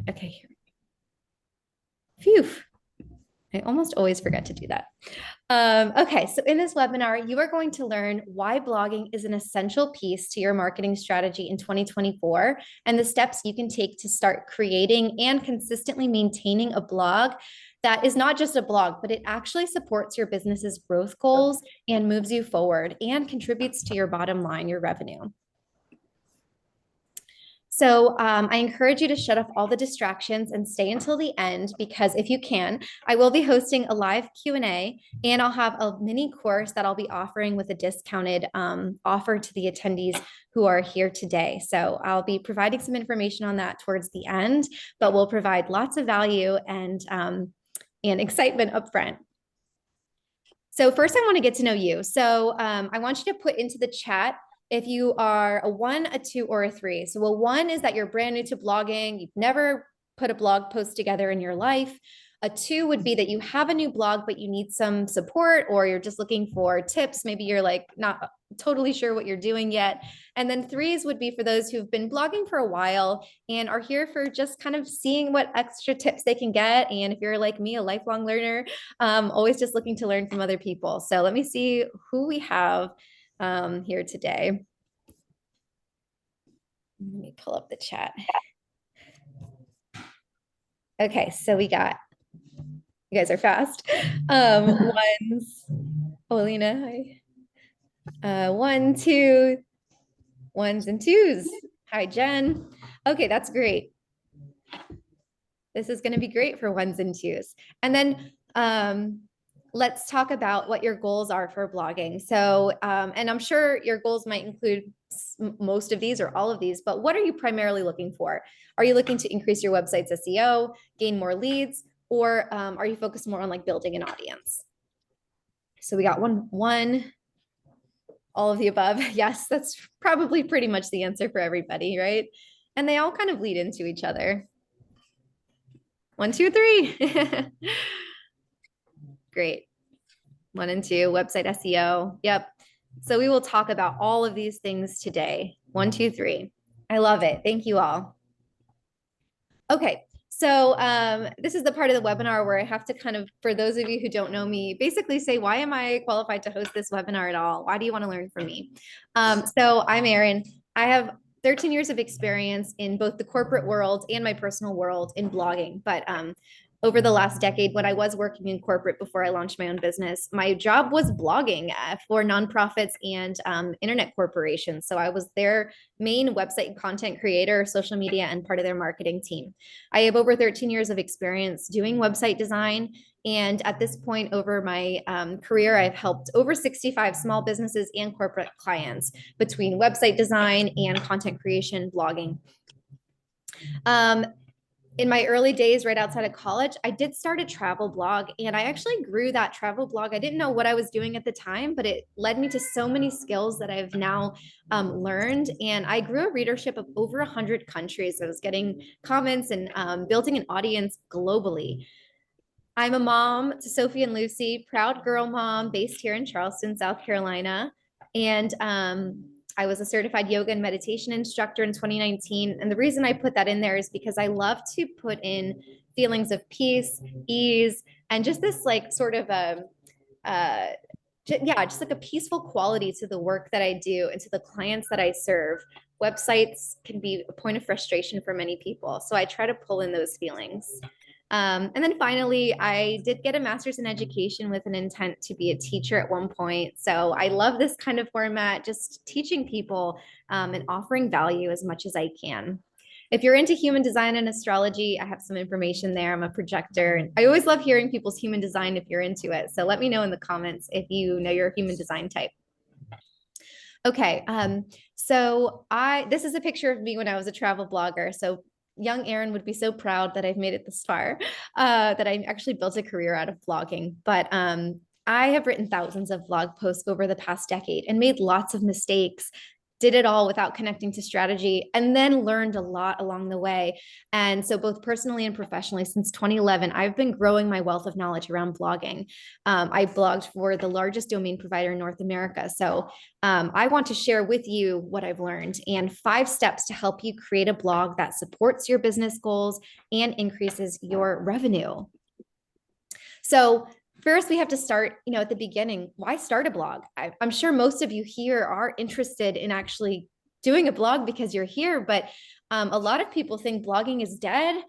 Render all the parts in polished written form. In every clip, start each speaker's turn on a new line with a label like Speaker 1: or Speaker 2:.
Speaker 1: Okay, here. Phew. I almost always forget to do that. Okay, so in this webinar, you are going to learn why blogging is an essential piece to your marketing strategy in 2024 and the steps you can take to start creating and consistently maintaining a blog that is not just a blog, but it actually supports your business's growth goals and moves you forward and contributes to your bottom line, your revenue. So I encourage you to shut off all the distractions and stay until the end, because if you can, I will be hosting a live Q&A, and I'll have a mini course that I'll be offering with a discounted offer to the attendees who are here today. So I'll be providing some information on that towards the end, but we'll provide lots of value and excitement up front. So first, I want to get to know you. So I want you to put into the chat if you are a 1, a 2, or a 3. So a 1 is that you're brand new to blogging. You've never put a blog post together in your life. A 2 would be that you have a new blog, but you need some support, or you're just looking for tips. Maybe you're like not totally sure what you're doing yet. And then 3s would be for those who've been blogging for a while and are here for just kind of seeing what extra tips they can get. And if you're like me, a lifelong learner, always just looking to learn from other people. So let me see who we have here today. Let me pull up the chat. Okay, so we got, you guys are fast. Ones, Olina, hi. 1, 2, 1s and 2s. Hi, Jen. Okay, that's great. This is going to be great for 1s and 2s. And then let's talk about what your goals are for blogging. So, and I'm sure your goals might include most of these or all of these, but what are you primarily looking for? Are you looking to increase your website's SEO, gain more leads, or are you focused more on like building an audience? So we got one, all of the above. Yes, that's probably pretty much the answer for everybody, right? And they all kind of lead into each other. 1, 2, 3. Great. 1 and 2, website SEO. Yep. So we will talk about all of these things today. 1, 2, 3. I love it. Thank you all. Okay. So this is the part of the webinar where I have to kind of, for those of you who don't know me, basically say, why am I qualified to host this webinar at all? Why do you want to learn from me? So I'm Erin. I have 13 years of experience in both the corporate world and my personal world in blogging. But over the last decade, when I was working in corporate before I launched my own business, my job was blogging for nonprofits and internet corporations. So I was their main website and content creator, social media, and part of their marketing team. I have over 13 years of experience doing website design. And at this point over my career, I've helped over 65 small businesses and corporate clients between website design and content creation, blogging. In my early days, right outside of college, I did start a travel blog, and I actually grew that travel blog. I didn't know what I was doing at the time, but it led me to so many skills that I've now learned. And I grew a readership of over 100 countries. I was getting comments and building an audience globally. I'm a mom to Sophie and Lucy, proud girl mom based here in Charleston, South Carolina. And I was a certified yoga and meditation instructor in 2019. And the reason I put that in there is because I love to put in feelings of ease, and just this like sort of just like a peaceful quality to the work that I do and to the clients that I serve. Websites can be a point of frustration for many people. So I try to pull in those feelings. And then finally, I did get a master's in education with an intent to be a teacher at one point. So I love this kind of format, just teaching people and offering value as much as I can. If you're into human design and astrology, I have some information there. I'm a projector. And I always love hearing people's human design if you're into it. So let me know in the comments if you know your human design type. Okay, so this is a picture of me when I was a travel blogger. So young Erin would be so proud that I've made it this far, that I actually built a career out of blogging. But I have written thousands of blog posts over the past decade and made lots of mistakes did it all without connecting to strategy, and then learned a lot along the way. And so both personally and professionally, since 2011, I've been growing my wealth of knowledge around blogging. I blogged for the largest domain provider in North America. So I want to share with you what I've learned and 5 steps to help you create a blog that supports your business goals and increases your revenue. So first, we have to start, at the beginning. Why start a blog? I'm sure most of you here are interested in actually doing a blog because you're here, but a lot of people think blogging is dead.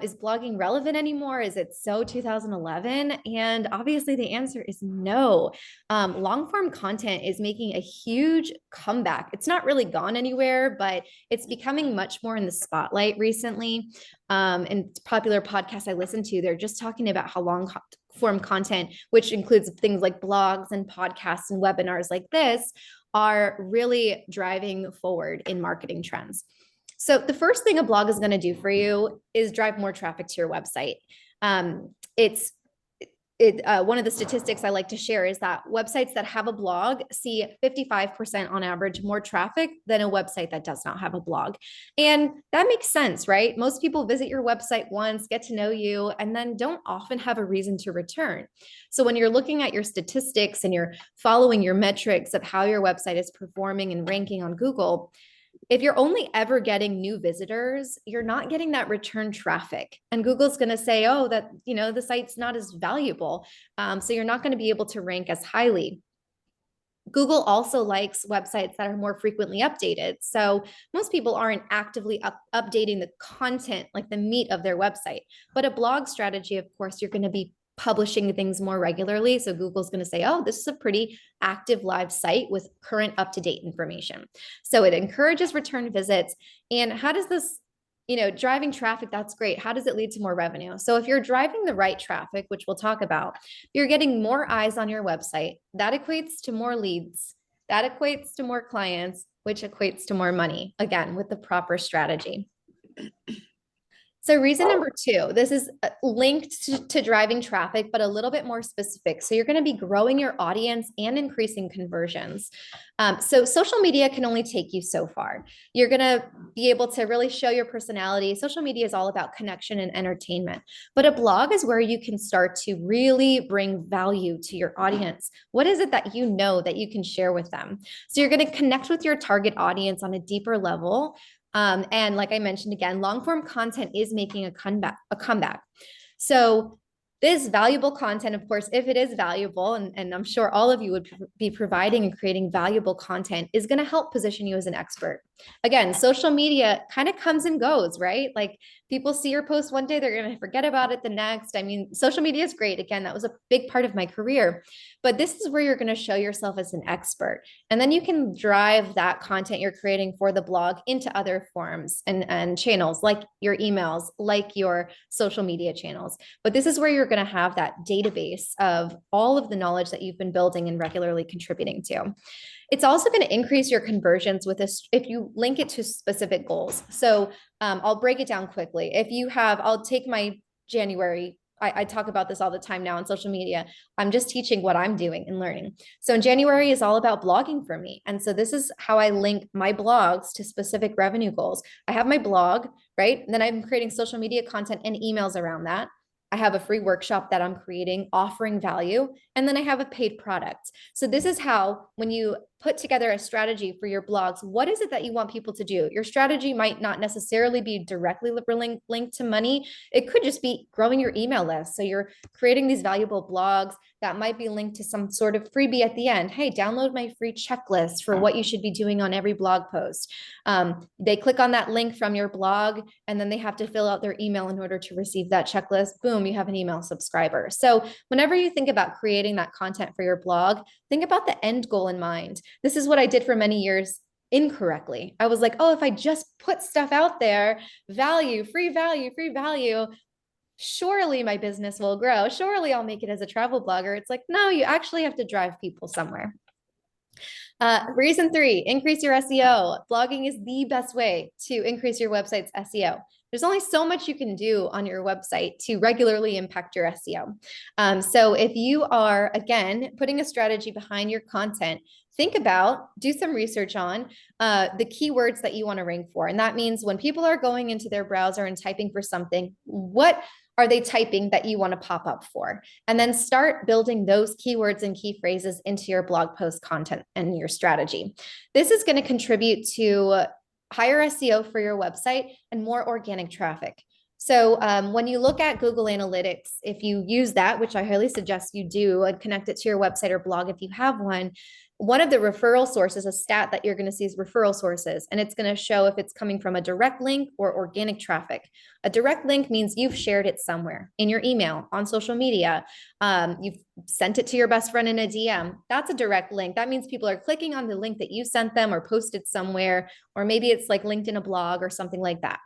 Speaker 1: Is blogging relevant anymore? Is it so 2011? And obviously the answer is no. Long form content is making a huge comeback. It's not really gone anywhere, but it's becoming much more in the spotlight recently. And popular podcasts I listen to, they're just talking about how long form content, which includes things like blogs and podcasts and webinars like this, are really driving forward in marketing trends. So the first thing a blog is going to do for you is drive more traffic to your website. One of the statistics I like to share is that websites that have a blog see 55% on average more traffic than a website that does not have a blog. And that makes sense, right? Most people visit your website once, get to know you, and then don't often have a reason to return. So when you're looking at your statistics and you're following your metrics of how your website is performing and ranking on Google, if you're only ever getting new visitors, you're not getting that return traffic. And Google's going to say, oh, that, the site's not as valuable. So you're not going to be able to rank as highly. Google also likes websites that are more frequently updated. So most people aren't actively updating the content, like the meat of their website. But a blog strategy, of course, you're going to be publishing things more regularly. So Google's going to say, oh, this is a pretty active live site with current up-to-date information. So it encourages return visits. And how does this, driving traffic, that's great. How does it lead to more revenue? So if you're driving the right traffic, which we'll talk about, you're getting more eyes on your website. That equates to more leads. That equates to more clients, which equates to more money, again, with the proper strategy. So reason number 2, this is linked to driving traffic, but a little bit more specific. So you're going to be growing your audience and increasing conversions. So social media can only take you so far. You're going to be able to really show your personality. Social media is all about connection and entertainment, but a blog is where you can start to really bring value to your audience. What is it that you know that you can share with them? So you're going to connect with your target audience on a deeper level. And like I mentioned again, long form content is making a comeback. So this valuable content, of course, if it is valuable, and I'm sure all of you would be providing and creating valuable content, is going to help position you as an expert. Again, social media kind of comes and goes, right? Like people see your post one day, they're going to forget about it the next. I mean, social media is great. Again, that was a big part of my career, but this is where you're going to show yourself as an expert. And then you can drive that content you're creating for the blog into other forms and channels, like your emails, like your social media channels. But this is where you're going to have that database of all of the knowledge that you've been building and regularly contributing to. It's also going to increase your conversions with this if you link it to specific goals. So I'll break it down quickly. I'll take my January. I talk about this all the time now on social media. I'm just teaching what I'm doing and learning. So in January is all about blogging for me. And so this is how I link my blogs to specific revenue goals. I have my blog, right? And then I'm creating social media content and emails around that. I have a free workshop that I'm creating, offering value, and then I have a paid product. So this is how, when you put together a strategy for your blogs, what is it that you want people to do? Your strategy might not necessarily be directly linked to money. It could just be growing your email list. So you're creating these valuable blogs that might be linked to some sort of freebie at the end. Hey, download my free checklist for what you should be doing on every blog post. They click on that link from your blog, and then they have to fill out their email in order to receive that checklist. Boom, you have an email subscriber. So whenever you think about creating that content for your blog, think about the end goal in mind. This is what I did for many years incorrectly. I was like, oh, if I just put stuff out there, free value, surely my business will grow. Surely I'll make it as a travel blogger. It's like, no, you actually have to drive people somewhere. Reason 3, increase your SEO. Blogging is the best way to increase your website's SEO. There's only so much you can do on your website to regularly impact your SEO. So if you are, again, putting a strategy behind your content, think about, do some research on the keywords that you want to rank for. And that means when people are going into their browser and typing for something, what are they typing that you want to pop up for? And then start building those keywords and key phrases into your blog post content and your strategy. This is going to contribute to higher SEO for your website and more organic traffic. So when you look at Google Analytics, if you use that, which I highly suggest you do, and connect it to your website or blog if you have one of the referral sources, a stat that you're going to see is referral sources, and it's going to show if it's coming from a direct link or organic traffic. A direct link means you've shared it somewhere in your email, on social media. You've sent it to your best friend in a DM. That's a direct link. That means people are clicking on the link that you sent them or posted somewhere, or maybe it's like linked in a blog or something like that.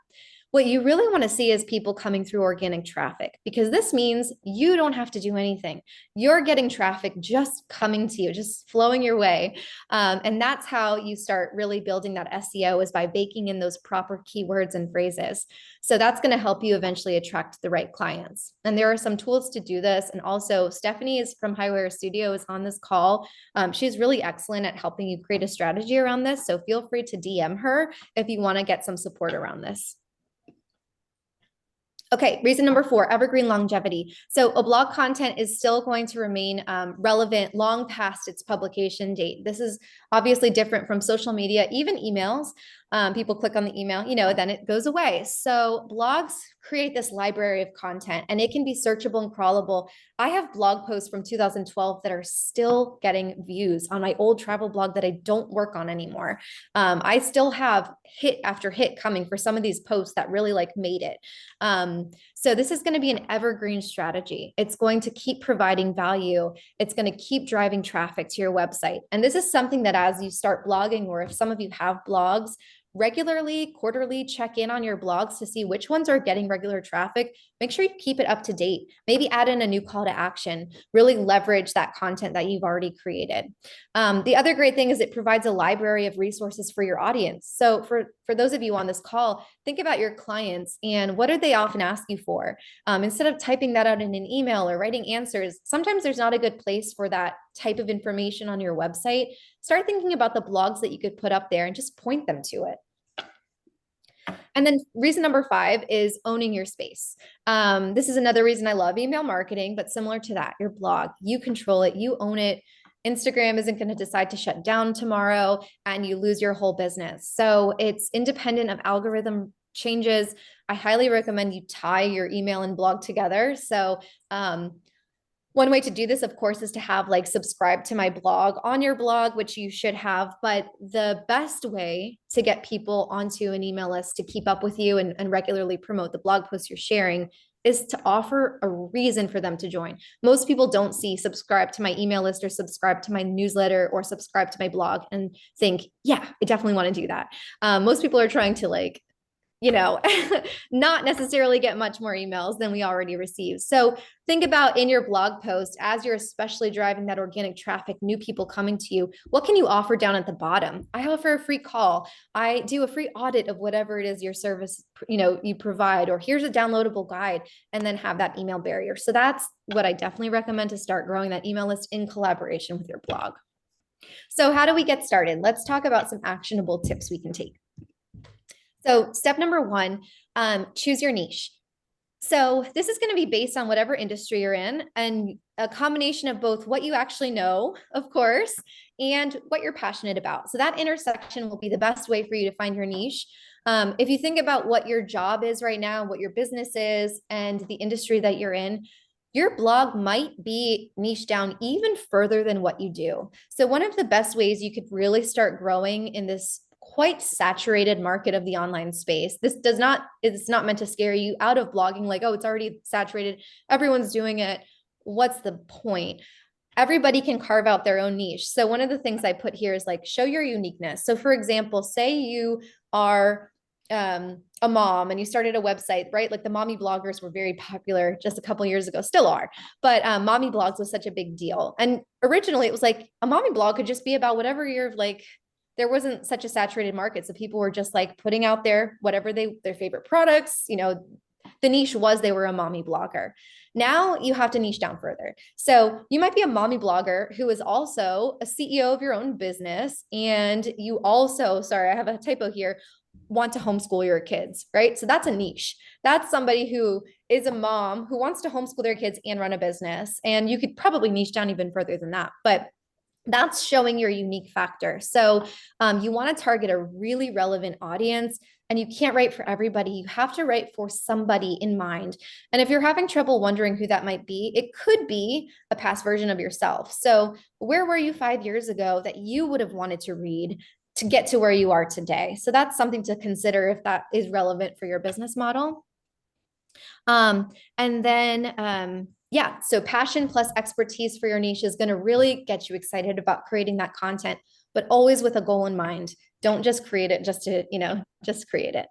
Speaker 1: What you really want to see is people coming through organic traffic, because this means you don't have to do anything. You're getting traffic just coming to you, just flowing your way. And that's how you start really building that SEO, is by baking in those proper keywords and phrases. So that's going to help you eventually attract the right clients. And there are some tools to do this. And also Stephanie is from Highwire Studio, is on this call. She's really excellent at helping you create a strategy around this. So feel free to DM her if you want to get some support around this. Okay, reason number 4, evergreen longevity. So a blog content is still going to remain relevant long past its publication date. This is obviously different from social media, even emails. People click on the email, then it goes away. So blogs create this library of content, and it can be searchable and crawlable. I have blog posts from 2012 that are still getting views on my old travel blog that I don't work on anymore. I still have hit after hit coming for some of these posts that really made it. So this is going to be an evergreen strategy. It's going to keep providing value. It's going to keep driving traffic to your website. And this is something that as you start blogging, or if some of you have blogs, regularly, quarterly check in on your blogs to see which ones are getting regular traffic. Make sure you keep it up to date. Maybe add in a new call to action. Really leverage that content that you've already created. The other great thing is it provides a library of resources for your audience. So for those of you on this call, think about your clients and what do they often ask you for? Instead of typing that out in an email or writing answers, sometimes there's not a good place for that type of information on your website. Start thinking about the blogs that you could put up there and just point them to it. And then reason number 5 is owning your space. This is another reason I love email marketing, but similar to that, your blog, you control it, you own it. Instagram isn't going to decide to shut down tomorrow and you lose your whole business. So it's independent of algorithm changes. I highly recommend you tie your email and blog together. So one way to do this, of course, is to have subscribe to my blog on your blog, which you should have. But the best way to get people onto an email list to keep up with you and regularly promote the blog posts you're sharing is to offer a reason for them to join. Most people don't see subscribe to my email list or subscribe to my newsletter or subscribe to my blog and think, yeah, I definitely want to do that. Most people are trying to not necessarily get much more emails than we already receive. So think about in your blog post, as you're especially driving that organic traffic, new people coming to you, what can you offer down at the bottom? I offer a free call. I do a free audit of whatever it is your service, you provide, or here's a downloadable guide, and then have that email barrier. So that's what I definitely recommend to start growing that email list in collaboration with your blog. So how do we get started? Let's talk about some actionable tips we can take. So step number 1, choose your niche. So this is going to be based on whatever industry you're in, and a combination of both what you actually know, of course, and what you're passionate about. So that intersection will be the best way for you to find your niche. If you think about what your job is right now, what your business is, and the industry that you're in, your blog might be niche down even further than what you do. So one of the best ways you could really start growing in this quite saturated market of the online space. It's not meant to scare you out of blogging, oh, it's already saturated, everyone's doing it. What's the point? Everybody can carve out their own niche. So one of the things I put here is show your uniqueness. So for example, say you are a mom and you started a website, right? The mommy bloggers were very popular just a couple years ago, still are, but mommy blogs was such a big deal. And originally it was a mommy blog could just be about whatever you're there wasn't such a saturated market. So people were just putting out there whatever their favorite products, The niche was they were a mommy blogger. Now you have to niche down further. So you might be a mommy blogger who is also a CEO of your own business. And you also, sorry, I have a typo here, want to homeschool your kids, right? So that's a niche. That's somebody who is a mom who wants to homeschool their kids and run a business. And you could probably niche down even further than that. But that's showing your unique factor. So you want to target a really relevant audience, and you can't write for everybody. You have to write for somebody in mind. And if you're having trouble wondering who that might be, it could be a past version of yourself. So where were you 5 years ago that you would have wanted to read to get to where you are today? So that's something to consider if that is relevant for your business model. And then, yeah, so passion plus expertise for your niche is going to really get you excited about creating that content, but always with a goal in mind. Don't just create it just to, just create it.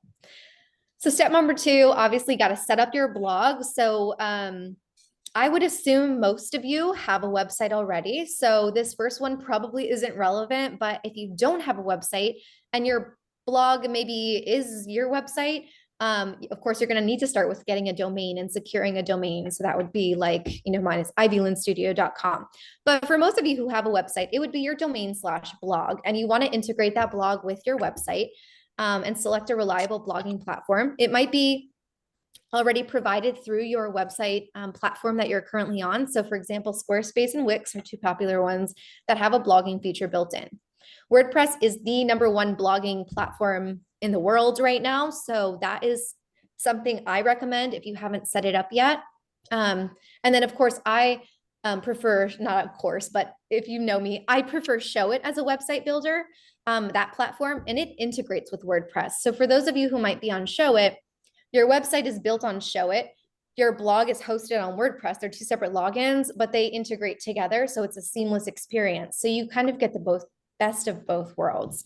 Speaker 1: So step number 2, obviously got to set up your blog. So I would assume most of you have a website already. So this first one probably isn't relevant, but if you don't have a website and your blog maybe is your website, of course, you're going to need to start with getting a domain and securing a domain. So that would be like, mine is ivylinstudio.com. But for most of you who have a website, it would be your domain /blog. And you want to integrate that blog with your website and select a reliable blogging platform. It might be already provided through your website platform that you're currently on. So for example, Squarespace and Wix are 2 popular ones that have a blogging feature built in. WordPress is the #1 blogging platform in the world right now. So that is something I recommend if you haven't set it up yet. And then of course, I prefer, not of course, but if you know me, I prefer Showit as a website builder, that platform, and it integrates with WordPress. So for those of you who might be on Showit, your website is built on Showit. Your blog is hosted on WordPress. They're 2 separate logins, but they integrate together. So it's a seamless experience. So you kind of get the best of both worlds.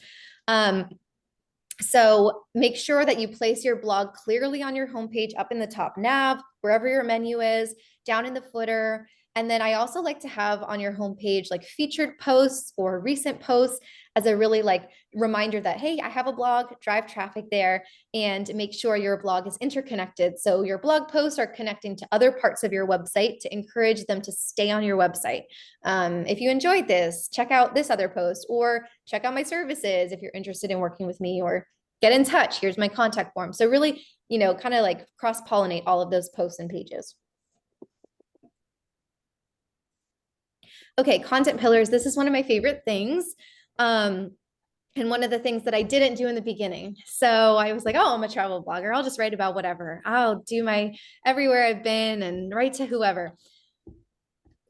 Speaker 1: So make sure that you place your blog clearly on your homepage, up in the top nav, wherever your menu is, down in the footer. And then I also like to have on your homepage like featured posts or recent posts as a really like reminder that, hey, I have a blog, drive traffic there, and make sure your blog is interconnected. So your blog posts are connecting to other parts of your website to encourage them to stay on your website. If you enjoyed this, check out this other post, or check out my services if you're interested in working with me, or get in touch. Here's my contact form. So really, kind of like cross-pollinate all of those posts and pages. Okay, content pillars. This is one of my favorite things. And one of the things that I didn't do in the beginning. So I was like, oh, I'm a travel blogger. I'll just write about whatever. I'll do my everywhere I've been and write to whoever.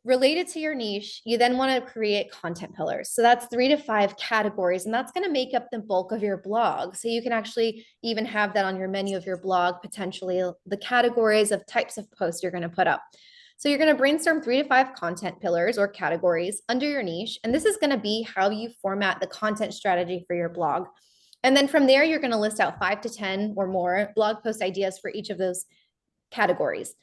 Speaker 1: Related to your niche, you then want to create content pillars. So that's 3 to 5 categories, and that's going to make up the bulk of your blog. So you can actually even have that on your menu of your blog, potentially the categories of types of posts you're going to put up. So you're going to brainstorm 3 to 5 content pillars or categories under your niche. And this is going to be how you format the content strategy for your blog. And then from there, you're going to list out 5 to 10 or more blog post ideas for each of those categories.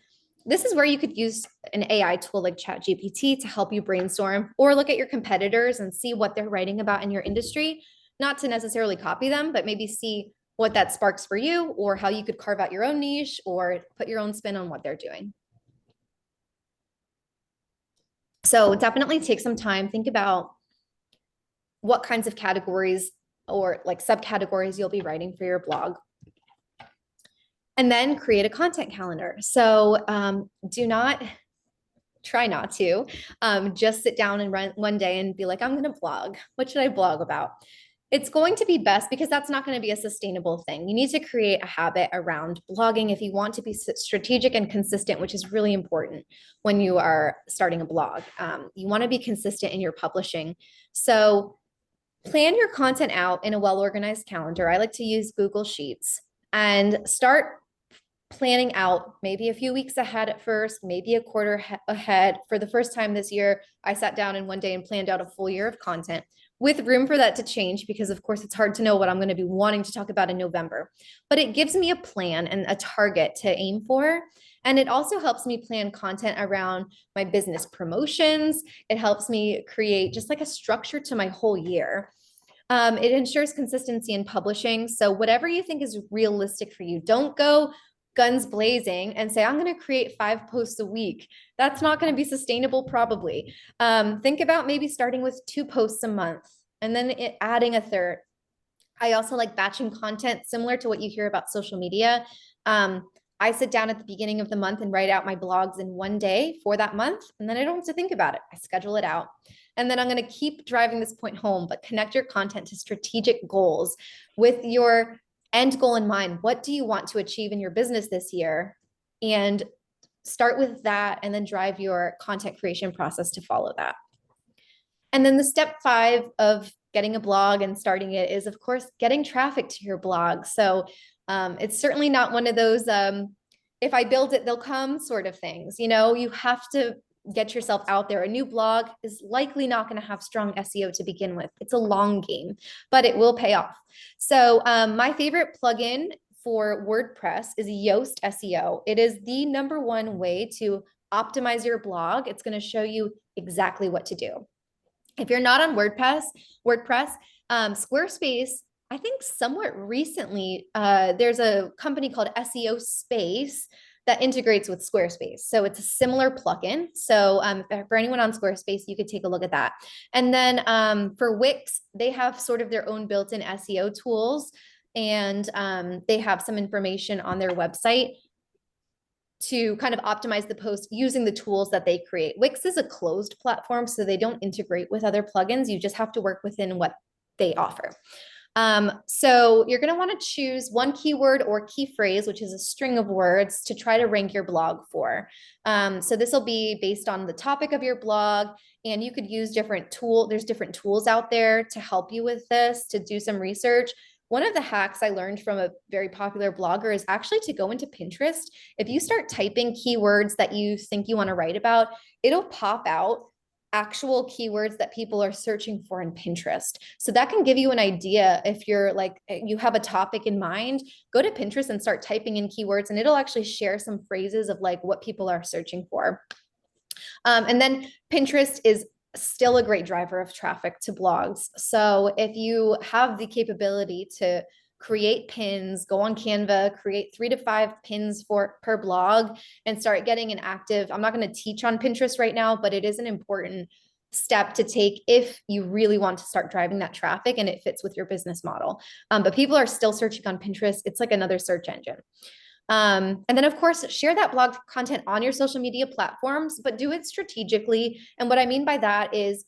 Speaker 1: This is where you could use an AI tool like ChatGPT to help you brainstorm, or look at your competitors and see what they're writing about in your industry, not to necessarily copy them, but maybe see what that sparks for you, or how you could carve out your own niche or put your own spin on what they're doing. So definitely take some time, think about what kinds of categories or like subcategories you'll be writing for your blog. And then create a content calendar. So try not to just sit down and run one day and be like, I'm going to blog. What should I blog about? It's going to be best, because that's not going to be a sustainable thing. You need to create a habit around blogging if you want to be strategic and consistent, which is really important when you are starting a blog. You want to be consistent in your publishing. So plan your content out in a well-organized calendar. I like to use Google Sheets, and start planning out maybe a few weeks ahead at first, maybe a quarter ahead. For the first time this year, I sat down in one day and planned out a full year of content, with room for that to change, because of course it's hard to know what I'm going to be wanting to talk about in November. But it gives me a plan and a target to aim for. And it also helps me plan content around my business promotions. It helps me create just like a structure to my whole year. It ensures consistency in publishing. So whatever you think is realistic for you, don't go guns blazing and say, I'm going to create 5 posts a week. That's not going to be sustainable, probably. Think about maybe starting with 2 posts a month and then adding a third. I also like batching content similar to what you hear about social media. I sit down at the beginning of the month and write out my blogs in one day for that month, and then I don't have to think about it. I schedule it out. And then I'm going to keep driving this point home, but connect your content to strategic goals with your end goal in mind. What do you want to achieve in your business this year? And start with that and then drive your content creation process to follow that. And then the step 5 of getting a blog and starting it is, of course, getting traffic to your blog. So it's certainly not one of those, if I build it, they'll come sort of things. You have to get yourself out there. A new blog is likely not going to have strong SEO to begin with. It's a long game, but it will pay off. So my favorite plugin for WordPress is Yoast SEO. It is the #1 way to optimize your blog. It's going to show you exactly what to do. If you're not on WordPress, Squarespace, I think somewhat recently, there's a company called SEO Space that integrates with Squarespace. So it's a similar plugin. So for anyone on Squarespace, you could take a look at that. And then for Wix, they have sort of their own built-in SEO tools, and they have some information on their website to kind of optimize the post using the tools that they create. Wix is a closed platform, so they don't integrate with other plugins. You just have to work within what they offer. So you're going to want to choose one keyword or key phrase, which is a string of words, to try to rank your blog for. So this will be based on the topic of your blog, and you could use different tools. There's different tools out there to help you with this, to do some research. One of the hacks I learned from a very popular blogger is actually to go into Pinterest. If you start typing keywords that you think you want to write about, it'll pop out actual keywords that people are searching for in Pinterest. So that can give you an idea. If you're like, you have a topic in mind, go to Pinterest and start typing in keywords, and it'll actually share some phrases of like what people are searching for. And then Pinterest is still a great driver of traffic to blogs. So if you have the capability to create pins, go on Canva, create 3 to 5 pins per blog, and start getting an active. I'm not going to teach on Pinterest right now, but it is an important step to take if you really want to start driving that traffic and it fits with your business model. But people are still searching on Pinterest. It's like another search engine. And then, of course, share that blog content on your social media platforms, but do it strategically. And what I mean by that is,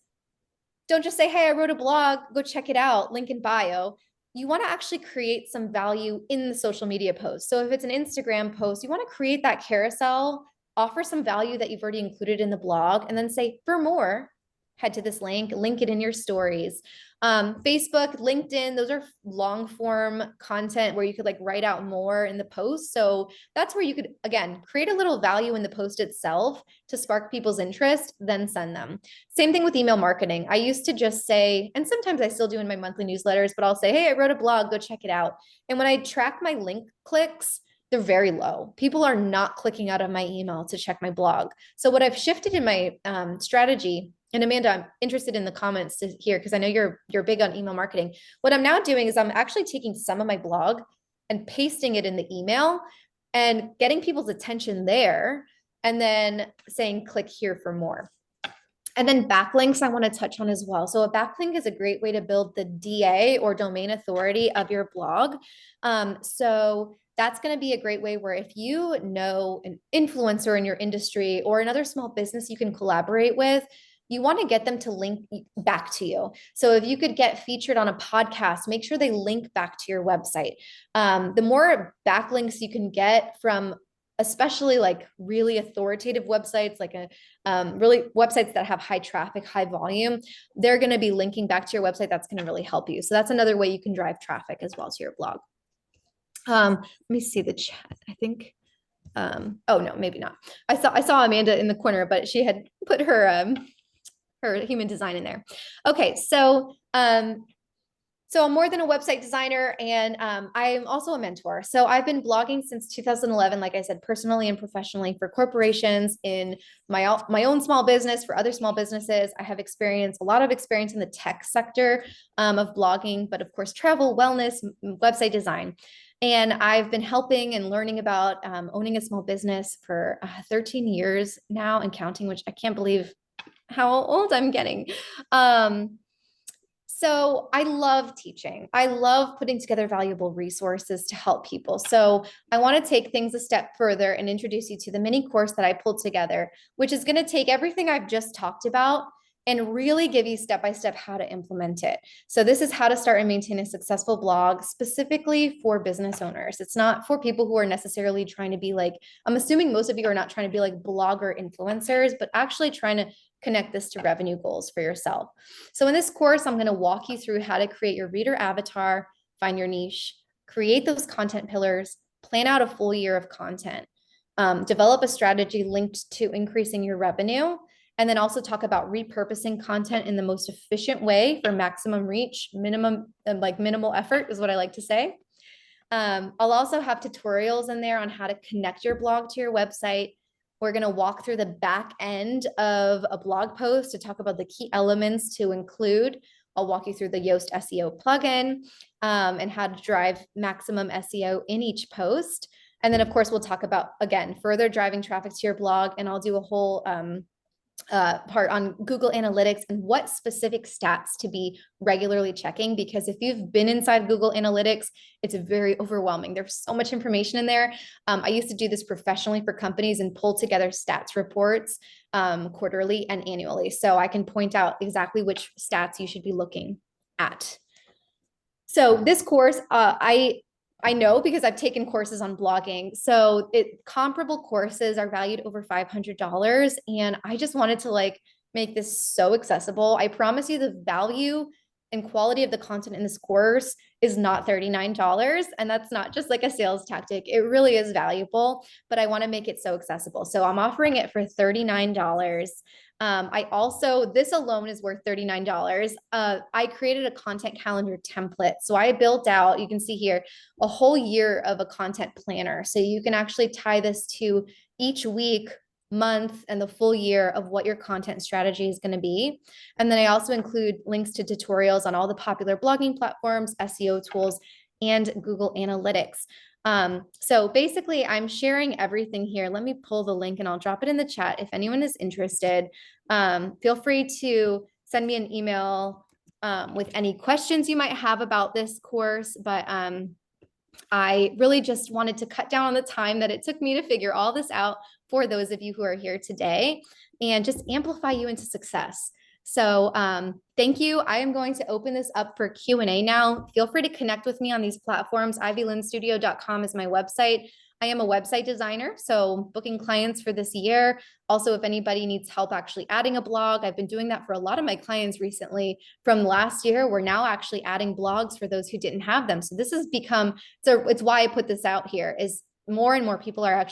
Speaker 1: don't just say, hey, I wrote a blog, go check it out, link in bio. You want to actually create some value in the social media post. So if it's an Instagram post, you want to create that carousel, offer some value that you've already included in the blog, and then say, for more, head to this link it in your stories. Facebook, LinkedIn, those are long form content where you could like write out more in the post. So that's where you could, again, create a little value in the post itself to spark people's interest, then send them. Same thing with email marketing. I used to just say, and sometimes I still do in my monthly newsletters, but I'll say, hey, I wrote a blog, go check it out. And when I track my link clicks, they're very low. People are not clicking out of my email to check my blog. So what I've shifted in my strategy, and Amanda, I'm interested in the comments to hear, because I know you're big on email marketing. What I'm now doing is I'm actually taking some of my blog and pasting it in the email and getting people's attention there, and then saying, click here for more. And then backlinks I want to touch on as well. So a backlink is a great way to build the DA or domain authority of your blog. So that's going to be a great way where if you know an influencer in your industry or another small business you can collaborate with, you want to get them to link back to you. So if you could get featured on a podcast, make sure they link back to your website. The more backlinks you can get from, especially like really authoritative websites, like really websites that have high traffic, high volume, they're going to be linking back to your website. That's going to really help you. So that's another way you can drive traffic as well to your blog. Let me see the chat. I think, oh no, maybe not. I saw Amanda in the corner, but she had put her human design in there. Okay, so I'm more than a website designer, and I'm also a mentor. So I've been blogging since 2011, like I said, personally and professionally for corporations, in my own small business, for other small businesses. I have a lot of experience in the tech sector of blogging, but of course, travel, wellness, website design. And I've been helping and learning about owning a small business for 13 years now and counting, which I can't believe how old I'm getting. So I love teaching. I love putting together valuable resources to help people. So I want to take things a step further and introduce you to the mini course that I pulled together, which is going to take everything I've just talked about and really give you step by step how to implement it. So this is how to start and maintain a successful blog specifically for business owners. It's not for people who are necessarily trying to be like, I'm assuming most of you are not trying to be like blogger influencers, but actually trying to connect this to revenue goals for yourself. So in this course, I'm going to walk you through how to create your reader avatar, find your niche, create those content pillars, plan out a full year of content, develop a strategy linked to increasing your revenue, and then also talk about repurposing content in the most efficient way for maximum reach, minimal effort is what I like to say. I'll also have tutorials in there on how to connect your blog to your website. We're going to walk through the back end of a blog post to talk about the key elements to include. I'll walk you through the Yoast SEO plugin and how to drive maximum SEO in each post. And then, of course, we'll talk about, again, further driving traffic to your blog. And I'll do a whole part on Google Analytics and what specific stats to be regularly checking. Because if you've been inside Google Analytics, it's very overwhelming. There's so much information in there. I used to do this professionally for companies and pull together stats reports quarterly and annually. So I can point out exactly which stats you should be looking at. So this course, I know because I've taken courses on blogging. So comparable courses are valued over $500. And I just wanted to like make this so accessible. I promise you the value and quality of the content in this course is not $39. And that's not just like a sales tactic. It really is valuable, but I want to make it so accessible. So I'm offering it for $39. This alone is worth $39. I created a content calendar template. So I built out, you can see here, a whole year of a content planner. So you can actually tie this to each week, month, and the full year of what your content strategy is going to be. And then I also include links to tutorials on all the popular blogging platforms, SEO tools, and Google Analytics. So basically I'm sharing everything here. Let me pull the link and I'll drop it in the chat. If anyone is interested, feel free to send me an email with any questions you might have about this course. But I really just wanted to cut down on the time that it took me to figure all this out for those of you who are here today and just amplify you into success. So thank you. I am going to open this up for Q&A now. Feel free to connect with me on these platforms. ivylinstudio.com is my website. I am a website designer, so booking clients for this year. Also, if anybody needs help actually adding a blog, I've been doing that for a lot of my clients recently. From last year, we're now actually adding blogs for those who didn't have them. So this has become, so it's why I put this out here, is more and more people are actually